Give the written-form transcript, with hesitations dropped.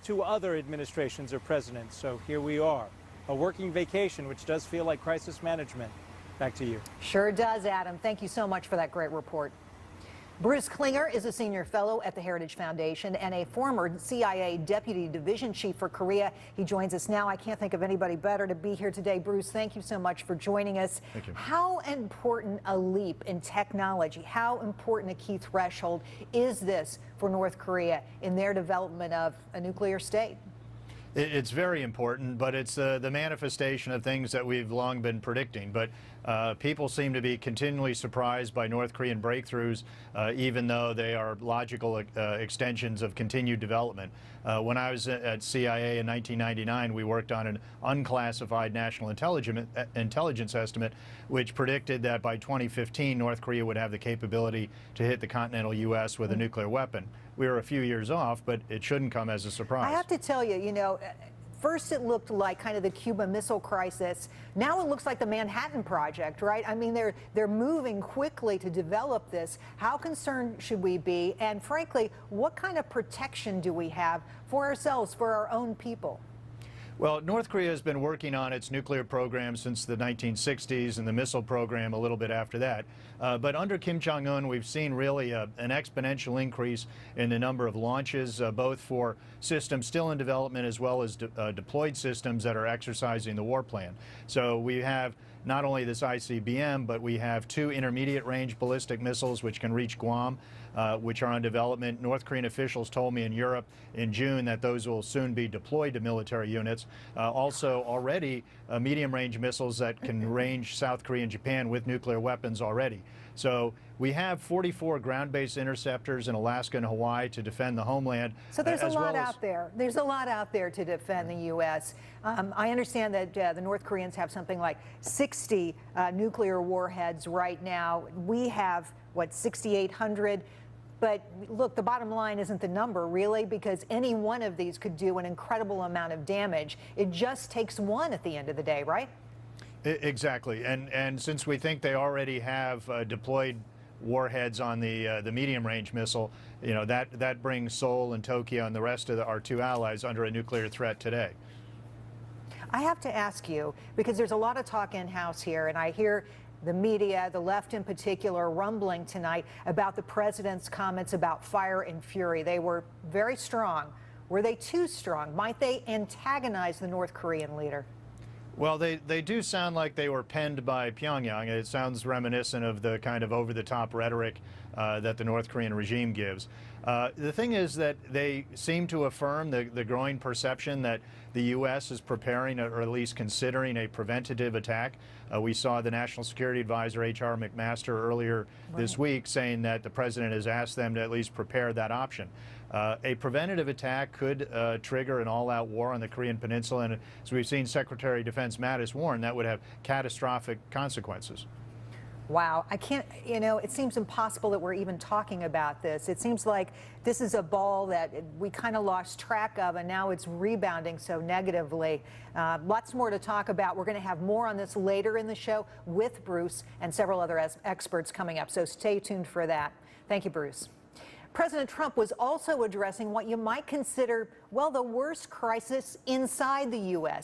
two other administrations or presidents. So here we are, a working vacation, which does feel like crisis management. Back to you. Sure does, Adam. Thank you so much for that great report. Bruce Klingner is a senior fellow at the Heritage Foundation and a former CIA Deputy Division Chief for Korea. He joins us now. I can't think of anybody better to be here today. Bruce, thank you so much for joining us. Thank you. How important a leap in technology, how important a key threshold is this for North Korea in their development of a nuclear state? It's very important, but it's the manifestation of things that we've long been predicting. But people seem to be continually surprised by North Korean breakthroughs, even though they are logical extensions of continued development. When I was at CIA in 1999, we worked on an unclassified national intelligence estimate, which predicted that by 2015, North Korea would have the capability to hit the continental U.S. with a nuclear weapon. We were a few years off, but it shouldn't come as a surprise. I have to tell you, first it looked like kind of the Cuba Missile Crisis. Now it looks like the Manhattan Project, right? I mean, they're moving quickly to develop this. How concerned should we be? And frankly, what kind of protection do we have for ourselves, for our own people? Well, North Korea has been working on its nuclear program since the 1960s and the missile program a little bit after that. But under Kim Jong-un, we've seen really an exponential increase in the number of launches, both for systems still in development as well as deployed systems that are exercising the war plan. So we have not only this ICBM, but we have two intermediate range ballistic missiles which can reach Guam, which are on development. North Korean officials told me in Europe in June that those will soon be deployed to military units. Also already medium range missiles that can range South Korea and Japan with nuclear weapons already. So we have 44 ground-based interceptors in Alaska and Hawaii to defend the homeland. So there's a lot out there. There's a lot out there to defend the U.S. I understand that the North Koreans have something like 60 nuclear warheads right now. We have, what, 6,800? But look, the bottom line isn't the number, really, because any one of these could do an incredible amount of damage. It just takes one at the end of the day, right? Exactly. And since we think they already have deployed warheads on the medium-range missile, that brings Seoul and Tokyo and the rest of our two allies under a nuclear threat today. I have to ask you, because there's a lot of talk in-house here, and I hear the media, the left in particular, rumbling tonight about the president's comments about fire and fury. They were very strong. Were they too strong? Might they antagonize the North Korean leader? Well, they do sound like they were penned by Pyongyang. It sounds reminiscent of the kind of over-the-top rhetoric that the North Korean regime gives. The thing is that they seem to affirm the growing perception that the U.S. is preparing or at least considering a preventative attack. We saw the National Security Advisor, H.R. McMaster, earlier this week saying that the president has asked them to at least prepare that option. A preventative attack could trigger an all-out war on the Korean Peninsula, and as we've seen Secretary of Defense Mattis warn, that would have catastrophic consequences. Wow, I can't, it seems impossible that we're even talking about this. It seems like this is a ball that we kind of lost track of, and now it's rebounding so negatively. Lots more to talk about. We're going to have more on this later in the show with Bruce and several other experts coming up, so stay tuned for that. Thank you, Bruce. President Trump was also addressing what you might consider, well, the worst crisis inside the U.S.